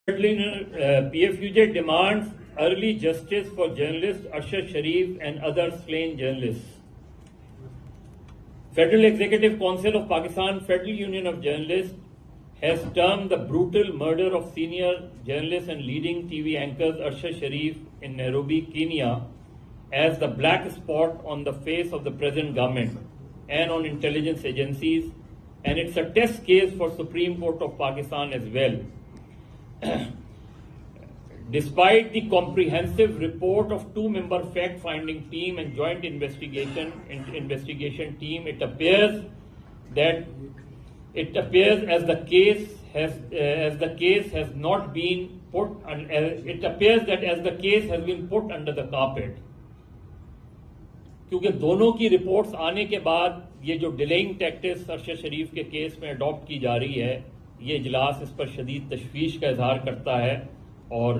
PFUJ demands early justice for journalist Arshad Sharif and other slain journalists. Federal Executive Council of Pakistan Federal Union of Journalists has termed the brutal murder of senior journalist and leading TV anchors Arshad Sharif in Nairobi, Kenya as the black spot on the face of the present government and on intelligence agencies, and it's a test case for Supreme Court of Pakistan as well. Despite the comprehensive report of two-member fact-finding team and joint investigation team, it appears that as the case has been put under the carpet. کیونکہ دونوں کی reports آنے کے بعد یہ جو ڈیلیئنگ tactics Arshad شریف کے case میں اڈاپٹ کی جا رہی ہے، یہ اجلاس اس پر شدید تشویش کا اظہار کرتا ہے اور